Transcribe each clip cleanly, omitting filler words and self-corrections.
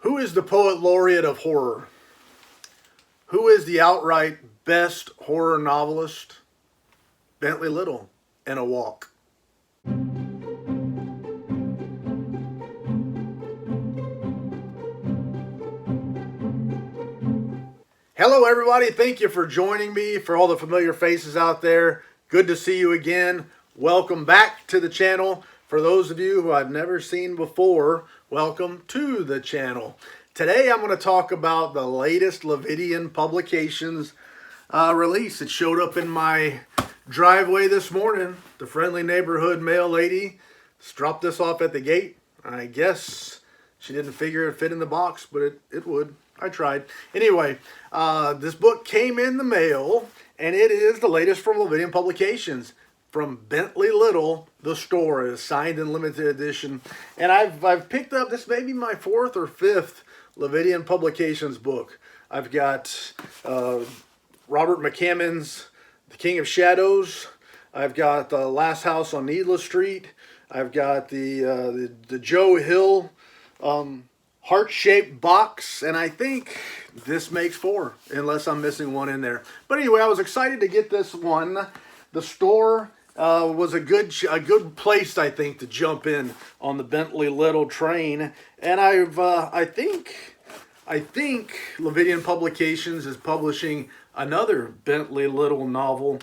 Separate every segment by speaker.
Speaker 1: Who is the poet laureate of horror? Who is the outright best horror novelist? Bentley Little in A Walk. Hello everybody, thank you for joining me. For all the familiar faces out there, good to see you again. Welcome back to the channel. For those of you who I've never seen before, welcome to the channel. Today I'm going to talk about the latest Lividian publications release. It showed up in my driveway this morning. The friendly neighborhood mail lady dropped this off at the gate. I guess she didn't figure it'd fit in the box, but it would. I tried. Anyway, this book came in the mail, and it is the latest from Lividian Publications. From Bentley Little, the store is signed in limited edition. And I've picked up, this may be my fourth or fifth Lividian Publications book. I've got Robert McCammon's The King of Shadows. I've got The Last House on Needless Street. I've got the Joe Hill heart-shaped box, and I think this makes four, unless I'm missing one in there. But anyway, I was excited to get this one. The store was a good place, I think, to jump in on the Bentley Little train. And I think Lividian Publications is publishing another Bentley Little novel.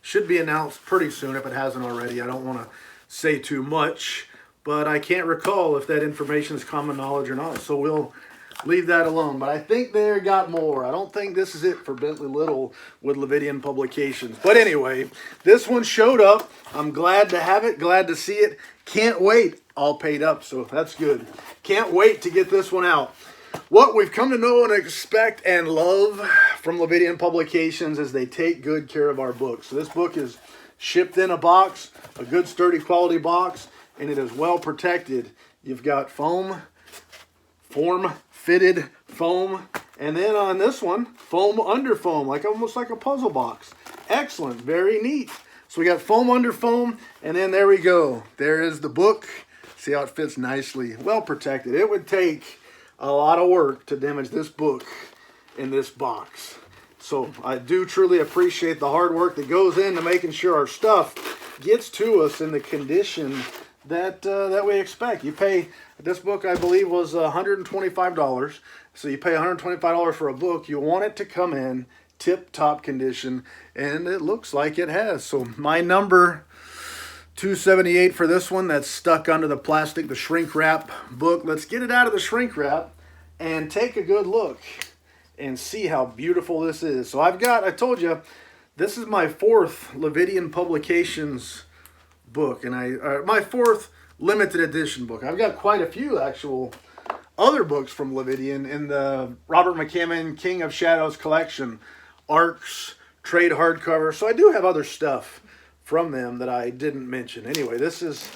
Speaker 1: Should be announced pretty soon if it hasn't already. I don't want to say too much, but I can't recall if that information is common knowledge or not, so we'll leave that alone. But I think they got more. I don't think this is it for Bentley Little with Lividian Publications. But anyway, this one showed up. I'm glad to have it, glad to see it. Can't wait. All paid up, so that's good. Can't wait to get this one out. What we've come to know and expect and love from Lividian Publications is they take good care of our books. So this book is shipped in a box, a good sturdy quality box, and it is well protected. You've got form-fitted foam, and then on this one, foam under foam, almost like a puzzle box. Excellent, very neat. So we got foam under foam, and then there we go. There is the book. See how it fits nicely, well protected. It would take a lot of work to damage this book in this box. So I do truly appreciate the hard work that goes into making sure our stuff gets to us in the condition that we expect. You pay, this book I believe was $125. So you pay $125 for a book. You want it to come in tip-top condition, and it looks like it has. So my number 278 for this one that's stuck under the plastic, the shrink wrap book. Let's get it out of the shrink wrap and take a good look and see how beautiful this is. So I told you, this is my fourth Lividian Publications book, and my fourth limited edition book. I've got quite a few actual other books from Lividian in the Robert McCammon King of Shadows collection, ARCs, trade hardcover. So I do have other stuff from them that I didn't mention. Anyway, this is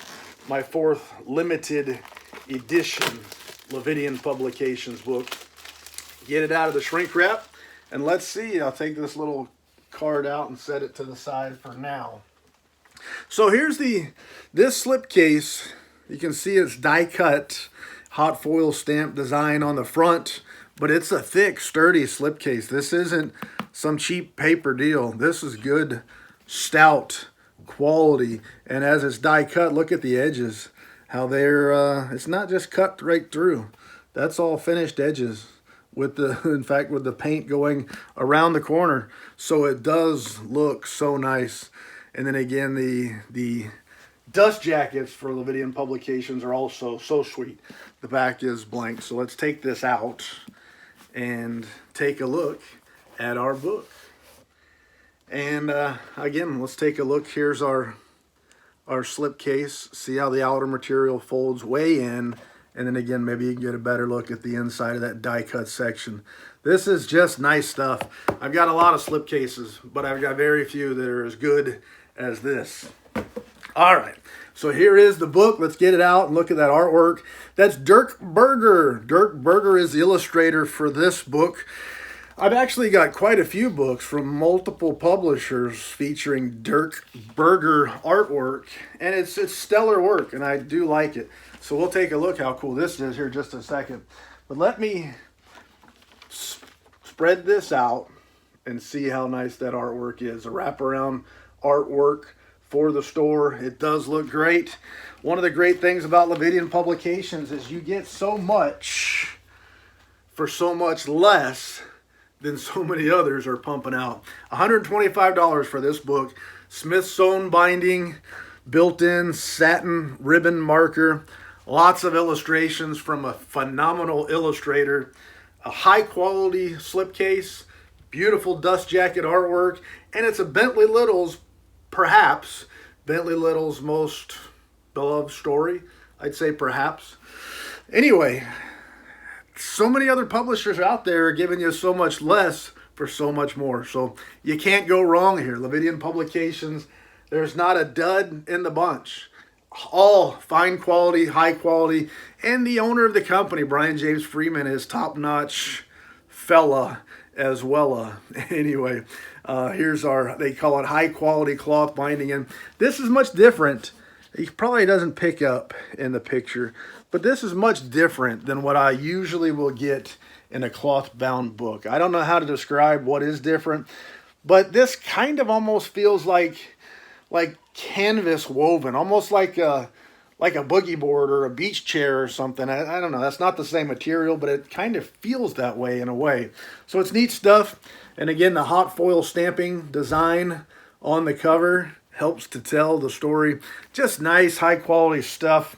Speaker 1: my fourth limited edition Lividian Publications book. Get it out of the shrink wrap, and let's see. I'll take this little card out and set it to the side for now. So here's this slipcase. You can see it's die cut, hot foil stamp design on the front, but it's a thick, sturdy slipcase. This isn't some cheap paper deal. This is good, stout quality. And as it's die cut, look at the edges, how they're it's not just cut right through. That's all finished edges with in fact with the paint going around the corner. So it does look so nice. And then again, the dust jackets for Lividian Publications are also so sweet. The back is blank. So let's take this out and take a look at our book. And again, let's take a look. Here's our slipcase. See how the outer material folds way in. And then again, maybe you can get a better look at the inside of that die cut section. This is just nice stuff. I've got a lot of slipcases, but I've got very few that are as good as this. All right, so here is the book. Let's get it out and look at that artwork. That's Dirk Berger. Dirk Berger is the illustrator for this book. I've actually got quite a few books from multiple publishers featuring Dirk Berger artwork, and it's stellar work, and I do like it. So we'll take a look how cool this is here in just a second. But let me spread this out and see how nice that artwork is. A wraparound artwork for the store. It does look great. One of the great things about Lividian Publications is you get so much for so much less than so many others are pumping out. $125 for this book. Smith-sewn binding, built-in satin ribbon marker, lots of illustrations from a phenomenal illustrator, a high-quality slipcase, beautiful dust jacket artwork, and it's a Bentley Little's, perhaps, Bentley Little's most beloved story. I'd say perhaps. Anyway, so many other publishers out there are giving you so much less for so much more. So you can't go wrong here. Lividian Publications, there's not a dud in the bunch. All fine quality, high quality, and the owner of the company, Brian James Freeman, is top-notch fella as well. Anyway, here's our, they call it high-quality cloth binding, and this is much different. He probably doesn't pick up in the picture, but this is much different than what I usually will get in a cloth-bound book. I don't know how to describe what is different, but this kind of almost feels like canvas woven, almost like a boogie board or a beach chair or something. I don't know. That's not the same material, but it kind of feels that way in a way. So it's neat stuff. And again, the hot foil stamping design on the cover helps to tell the story. Just nice, high quality stuff.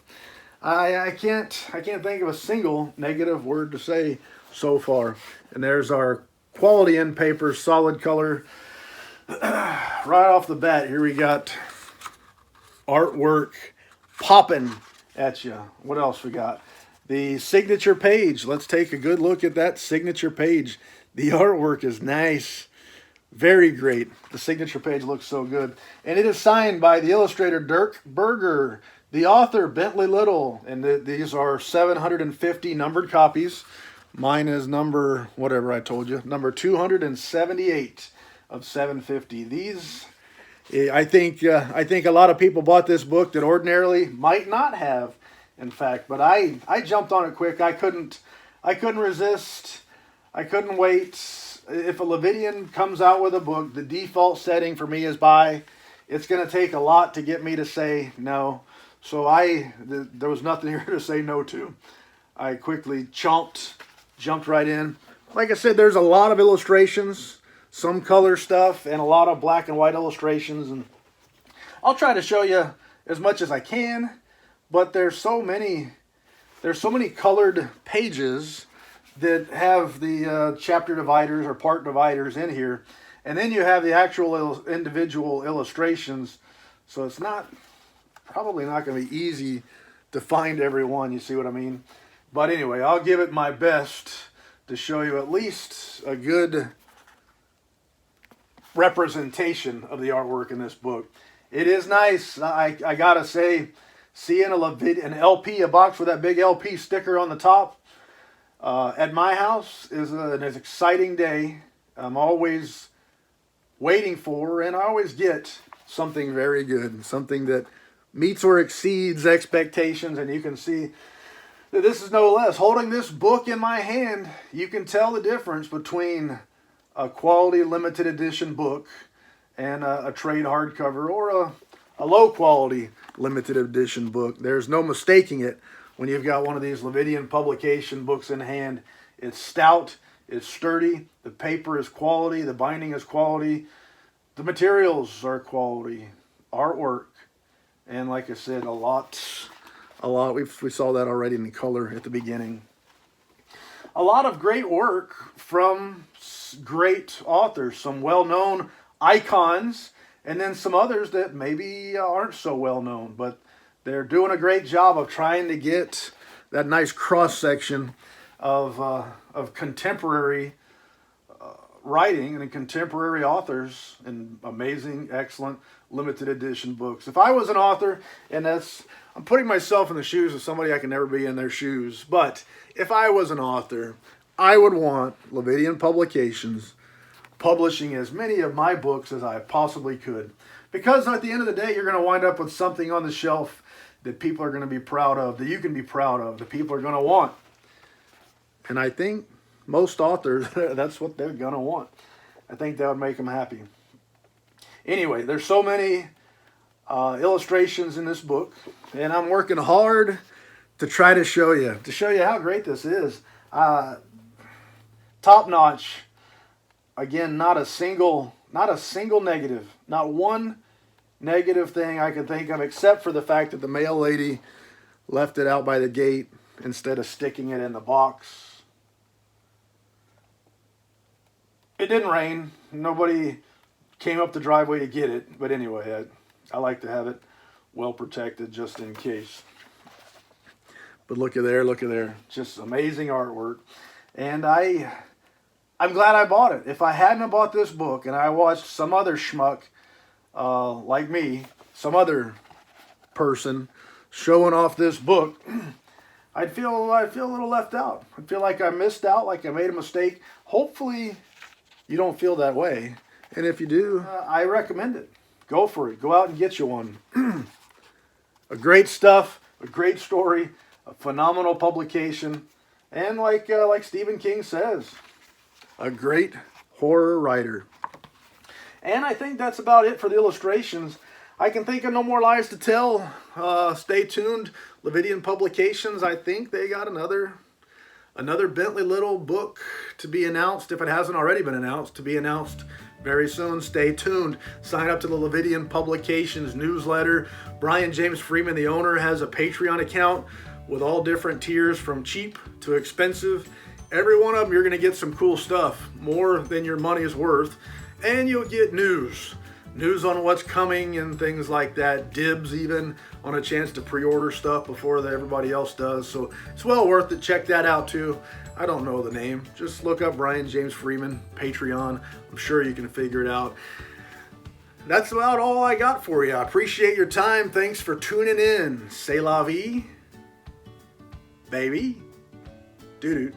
Speaker 1: I can't think of a single negative word to say so far. And there's our quality end paper, solid color. Right off the bat, here we got artwork popping at you. What else we got? The signature page. Let's take a good look at that signature page. The artwork is nice. Very great. The signature page looks so good. And it is signed by the illustrator Dirk Berger, the author Bentley Little. And these are 750 numbered copies. Mine is number, whatever I told you, number 278 of 750. These, I think a lot of people bought this book that ordinarily might not have, in fact. But I jumped on it quick. I couldn't resist. I couldn't wait. If a Lividian comes out with a book, the default setting for me is buy. It's going to take a lot to get me to say no. So there was nothing here to say no to. I quickly jumped right in. Like I said, there's a lot of illustrations, some color stuff, and a lot of black and white illustrations. And I'll try to show you as much as I can, but there's so many colored pages that have the chapter dividers or part dividers in here. And then you have the actual individual illustrations. So it's probably not going to be easy to find every one, you see what I mean? But anyway, I'll give it my best to show you at least a good representation of the artwork in this book. It is nice. I gotta say, seeing an LP, a box with that big LP sticker on the top, at my house is an exciting day. I'm always waiting for, and I always get something very good, something that meets or exceeds expectations. And you can see that this is no less. Holding this book in my hand, you can tell the difference between a quality limited edition book and a trade hardcover or a low quality limited edition book. There's no mistaking it when you've got one of these Lividian publication books in hand. It's stout, it's sturdy, the paper is quality, the binding is quality, the materials are quality, artwork, and like I said, a lot. We saw that already in the color at the beginning. A lot of great work from great authors, some well-known icons, and then some others that maybe aren't so well-known, but they're doing a great job of trying to get that nice cross-section of contemporary writing and contemporary authors and amazing, excellent, limited edition books. If I was an author, and I'm putting myself in the shoes of somebody I can never be in their shoes, but if I was an author, I would want Lividian Publications publishing as many of my books as I possibly could. Because at the end of the day, you're going to wind up with something on the shelf that people are going to be proud of, that you can be proud of, that people are going to want. And I think most authors, that's what they're going to want. I think that would make them happy. Anyway, there's so many illustrations in this book, and I'm working hard to try to show you how great this is. Top notch. Again, not a single negative, not one negative thing I can think of, except for the fact that the mail lady left it out by the gate instead of sticking it in the box. It didn't rain. Nobody came up the driveway to get it. But anyway, I like to have it well protected just in case. But look at there. Just amazing artwork. And I'm glad I bought it. If I hadn't bought this book and I watched some other schmuck like me, some other person showing off this book, I'd feel a little left out. I'd feel like I missed out, like I made a mistake. Hopefully you don't feel that way. And if you do, I recommend it. Go for it. Go out and get you one. A great stuff, a great story, a phenomenal publication, and like Stephen King says, a great horror writer. And I think that's about it for the illustrations. I can think of no more lies to tell. Stay tuned. Lividian Publications, I think they got another Bentley little book to be announced, if it hasn't already been announced, to be announced very soon. Stay tuned. Sign up to the Lividian Publications newsletter. Brian James Freeman, the owner, has a Patreon account with all different tiers from cheap to expensive. Every one of them, you're going to get some cool stuff, more than your money is worth. And you'll get news on what's coming and things like that. Dibs even on a chance to pre-order stuff before everybody else does. So it's well worth it. Check that out too. I don't know the name. Just look up Brian James Freeman, Patreon. I'm sure you can figure it out. That's about all I got for you. I appreciate your time. Thanks for tuning in. C'est la vie, baby. Doo-doo.